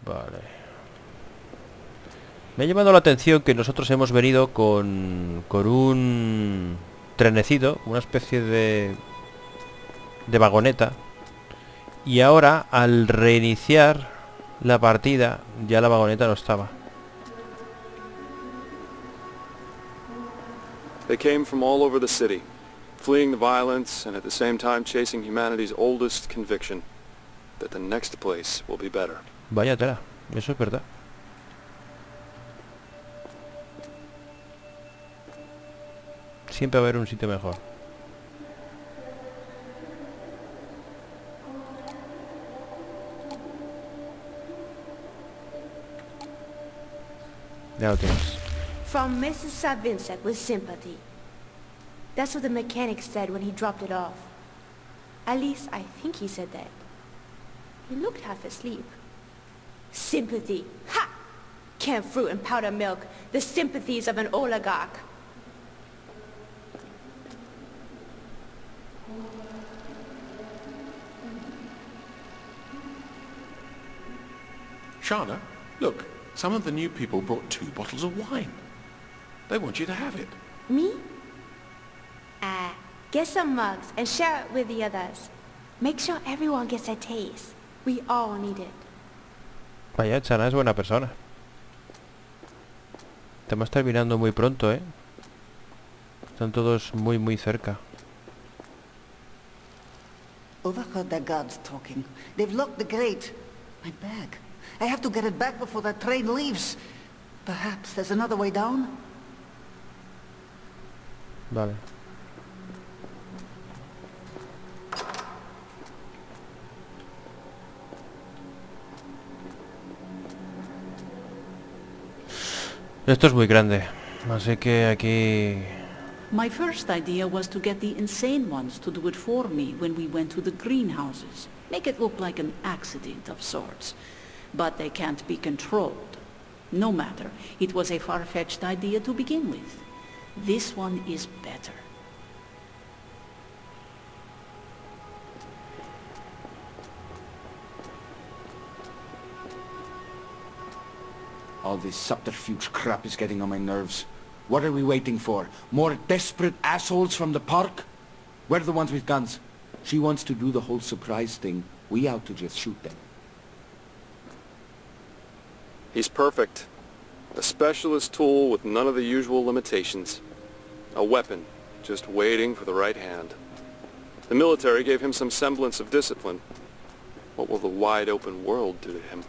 Vale. Me ha llamado la atención que nosotros hemos venido con un trenecito, una especie de vagoneta. Y ahora, al reiniciar la partida, ya la vagoneta no estaba. They came from all over the city, fleeing the violence and at the same time chasing humanity's oldest conviction, that the next place will be better. Vaya tela, eso es verdad. Siempre va a haber un sitio mejor. Ya lo tienes. From Mrs. Vincent with sympathy. That's what the mechanic said when he dropped it off. At least, I think he said that. He looked half asleep. Sympathy. Ha! Canned fruit and powdered milk. The sympathies of an oligarch. Shana, look. Some of the new people brought 2 bottles of wine. They want you to have it. Me? Get some mugs and share it with the others. Make sure everyone gets a taste. We all need it. Vaya, Chana es buena persona. Estamos terminando muy pronto, ¿eh? Están todos muy cerca. Overheard their guards talking. They've locked the gate. My bag. I have to get it back before that train leaves. Perhaps there's another way down? Vale. Esto es muy grande, así que aquí... My first idea was to get the insane ones to do it for me when we went to the greenhouses. Make it look like an accident of sorts. But they can't be controlled. No matter, it was a far-fetched idea to begin with. This one is better. All this subterfuge crap is getting on my nerves. What are we waiting for? More desperate assholes from the park? We're the ones with guns. She wants to do the whole surprise thing. We out to just shoot them. He's perfect. A specialist tool with none of the usual limitations. A weapon, just waiting for the right hand. The military gave him some semblance of discipline. What will the wide open world do to him?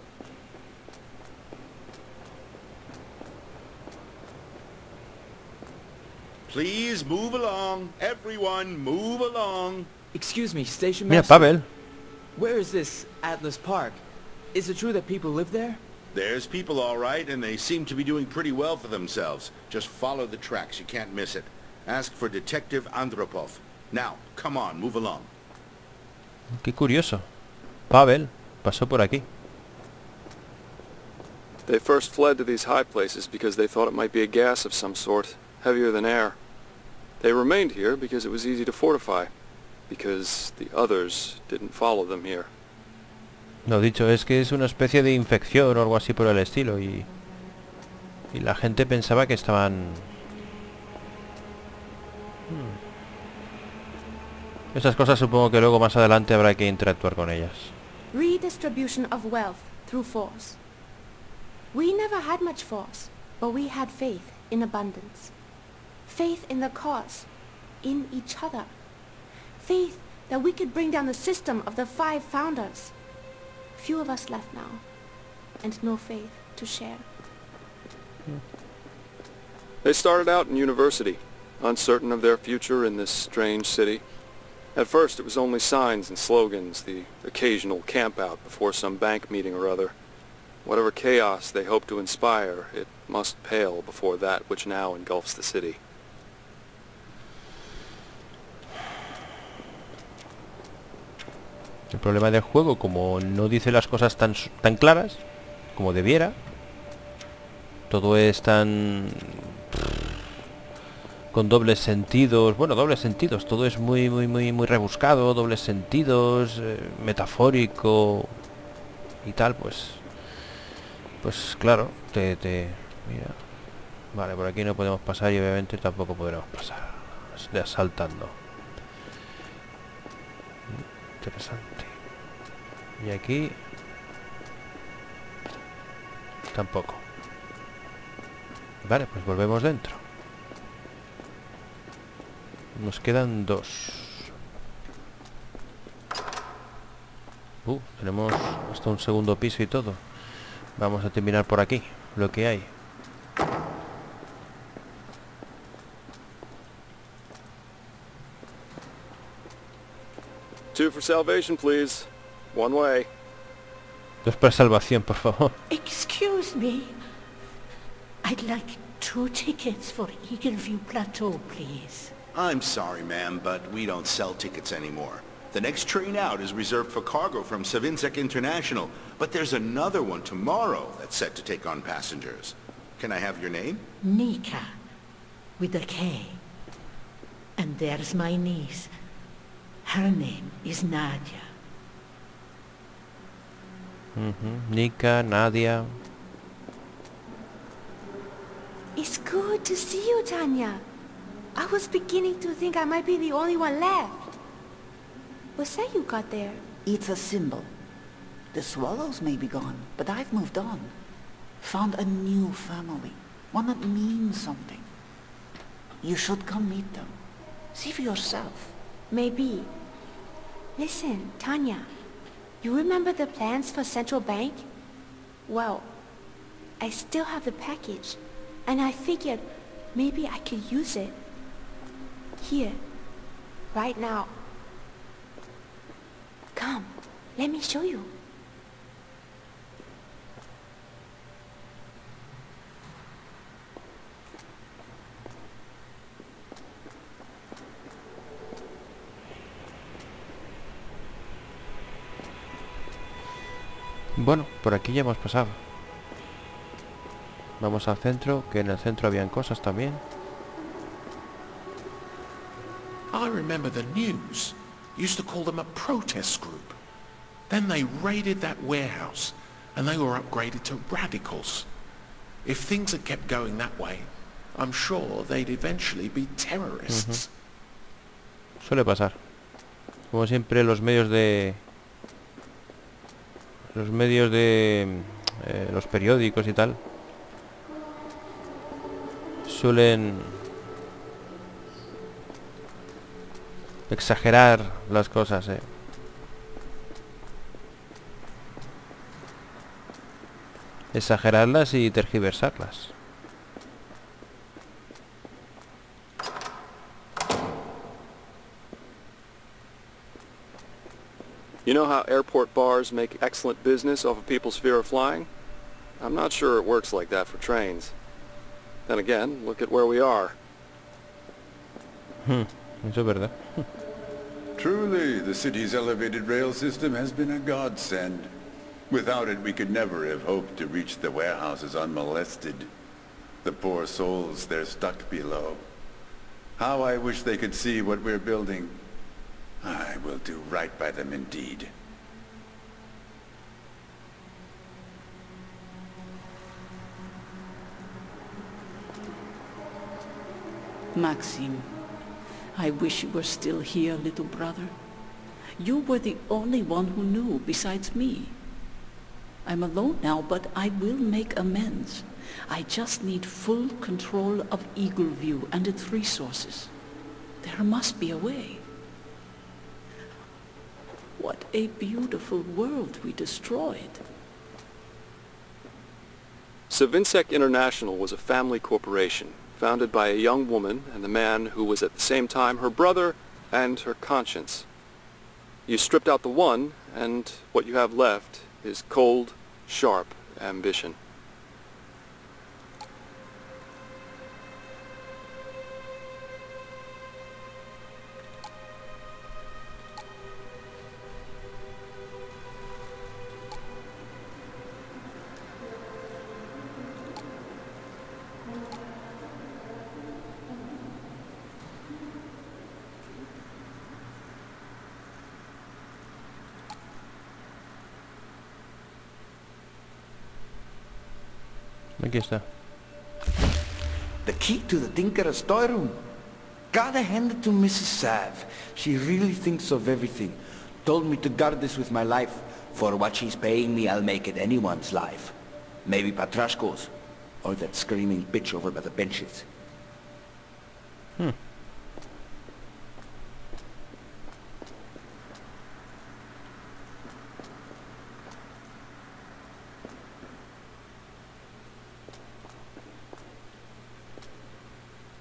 Please move along. Everyone, move along. Excuse me, station Mira, master. Pavel. Where is this Atlas Park? Is it true that people live there? There's people all right, and they seem to be doing pretty well for themselves. Just follow the tracks. You can't miss it. Ask for Detective Andropov. Now, come on, move along. Qué curioso. Pavel pasó por aquí. They first fled to these high places because they thought it might be a gas of some sort, heavier than air. They remained here because it was easy to fortify, because the others didn't follow them here. Lo dicho, es que es una especie de infección o algo así por el estilo y la gente pensaba que estaban... Esas cosas supongo que luego más adelante habrá que interactuar con ellas. Redistribution of wealth through force. We never had much force, but we had faith in abundance. Faith in the cause, in each other. Faith that we could bring down the system of the 5 founders. Few of us left now, and no faith to share. They started out in university, uncertain of their future in this strange city. At first it was only signs and slogans, the occasional campout before some bank meeting or other. Whatever chaos they hoped to inspire, it must pale before that which now engulfs the city. El problema del juego, como no dice las cosas tan claras como debiera, todo es tan con dobles sentidos, bueno, dobles sentidos, todo es muy rebuscado, dobles sentidos, metafórico y tal, pues claro, mira, vale, por aquí no podemos pasar y obviamente tampoco podremos pasar saltando. Interesante. Y aquí tampoco. Vale, pues volvemos dentro. Nos quedan 2. Tenemos hasta un segundo piso y todo. Vamos a terminar por aquí, lo que hay. Two for salvation, please. One way. 2 para salvación, por favor. Excuse me. I'd like 2 tickets for Eagleview Plateau, please. I'm sorry, ma'am, but we don't sell tickets anymore. The next train out is reserved for cargo from Savinsek International, but there's another one tomorrow that's set to take on passengers. Can I have your name? Nika, with a K. And there's my niece. Her name is Nadia. Nika, Nadia. It's good to see you, Tanya. I was beginning to think I might be the only one left. What's that you got there? It's a symbol. The swallows may be gone, but I've moved on. Found a new family. One that means something. You should come meet them. See for yourself. Maybe. Listen, Tanya. You remember the plans for Central Bank? Well, I still have the package. And I figured maybe I could use it. Here. Right now. Come, let me show you. Bueno, por aquí ya hemos pasado. Vamos al centro, que en el centro habían cosas también. I remember the news. Used to call them a protest group. Then they raided that warehouse and they were upgraded to radicals. If things had kept going that way, I'm sure they'd eventually be terrorists. Suele pasar. Como siempre los medios de los periódicos y tal suelen exagerar las cosas, exagerarlas y tergiversarlas. You know how airport bars make excellent business off of people's fear of flying? I'm not sure it works like that for trains. Then again, look at where we are. Eso es verdad. Truly, the city's elevated rail system has been a godsend. Without it, we could never have hoped to reach the warehouses unmolested. The poor souls, they're stuck below. How I wish they could see what we're building. I will do right by them indeed. Maxim, I wish you were still here, little brother. You were the only one who knew besides me. I'm alone now, but I will make amends. I just need full control of Eagleview and its resources. There must be a way. What a beautiful world we destroyed. Savinsek International was a family corporation, founded by a young woman and the man who was at the same time her brother and her conscience. You stripped out the one, and what you have left is cold, sharp ambition. Aquí está. The key to the Tinker's storeroom. Gotta hand it to Mrs. Sav. She really thinks of everything. Told me to guard this with my life. For what she's paying me, I'll make it anyone's life. Maybe Patrashko's. Or that screaming bitch over by the benches.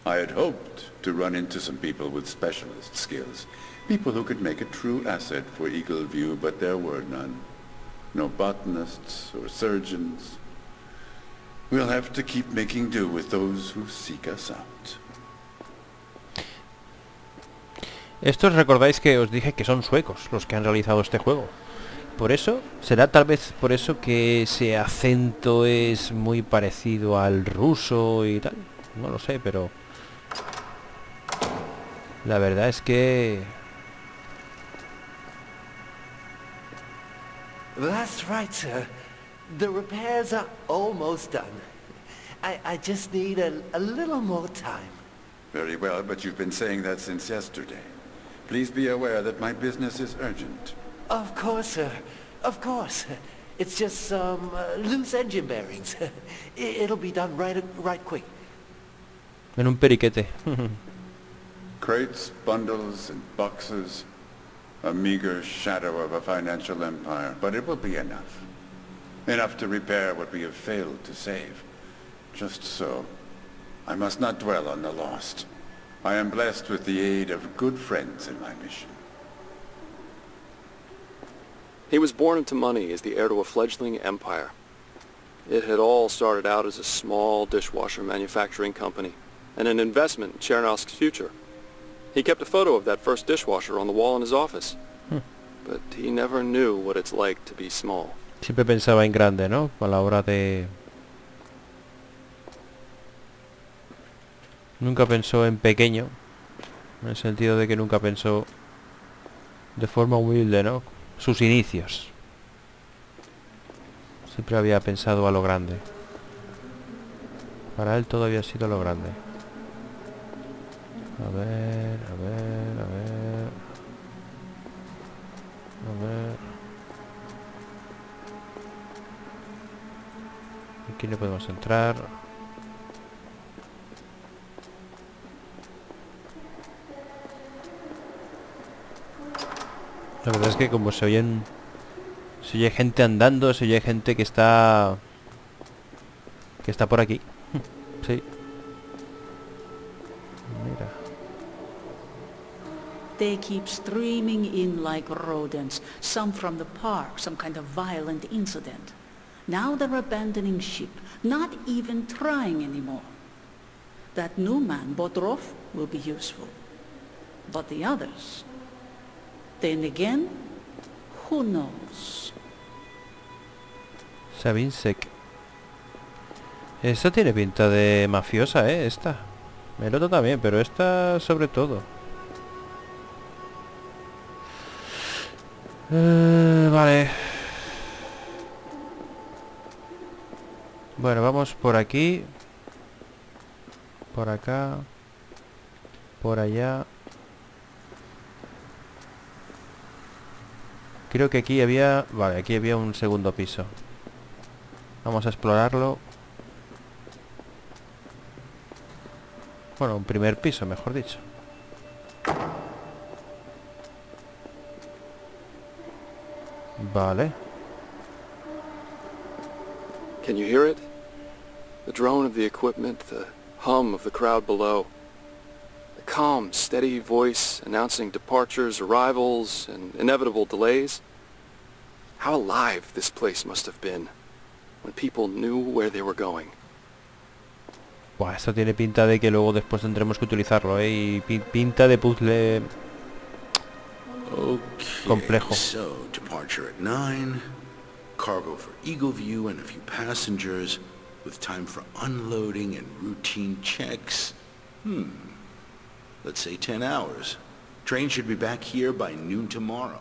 I had hoped to run into some people with specialist skills. People who could make a true asset for Eagle View, but there were none. No botanists or surgeons. We'll have to keep making do with those who seek us out. Estos recordáis que os dije que son suecos los que han realizado este juego. Por eso, será tal vez por eso que ese acento es muy parecido al ruso y tal. No lo sé, pero la verdad es que... That's right, sir. The repairs are almost done. I just need a little more time. Very well, but you've been saying that since yesterday. Please be aware that my business is urgent. Of course, sir. Of course. It's just some loose engine bearings. It'll be done right quick. En un periquete. Crates, bundles, and boxes. A meager shadow of a financial empire, but it will be enough. Enough to repair what we have failed to save. Just so. I must not dwell on the lost. I am blessed with the aid of good friends in my mission. He was born into money as the heir to a fledgling empire. It had all started out as a small dishwasher manufacturing company and an investment in Chernovsk's future. He kept a photo of that first dishwasher on the wall in his office. But he never knew what it's like to be small. Siempre pensaba en grande, ¿no? A la hora de... Nunca pensó en pequeño. En el sentido de que nunca pensó de forma humilde, ¿no? Sus inicios. Siempre había pensado a lo grande. Para él todo había sido a lo grande. A ver... Aquí no podemos entrar. La verdad es que como se oyen... Se oye gente andando, se oye gente que está... Que está por aquí. Sí. Mira. They keep streaming in like rodents, some from the park, some kind of violent incident. Now they're abandoning ship, not even trying anymore. That new man, Bodrov, will be useful. But the others... Then again, who knows? Savinsek. Esta tiene pinta de mafiosa, esta. El otro también, pero esta sobre todo. Vale. Bueno, vamos por aquí. Por acá. Por allá. Creo que aquí había... Vale, aquí había un segundo piso. Vamos a explorarlo. Bueno, un primer piso, mejor dicho. Vale. Can you hear it? The drone of the equipment, the hum of the crowd below. The calm, steady voice announcing departures, arrivals, and inevitable delays. How alive this place must have been when people knew where they were going. Buah, esto tiene pinta de que luego después tendremos que utilizarlo, ¿eh? Y pinta de puzzle complejo. So, departure at 9, cargo for Eagle View and a few passengers, with time for unloading and routine checks. Let's say 10 hours. Train should be back here by noon tomorrow.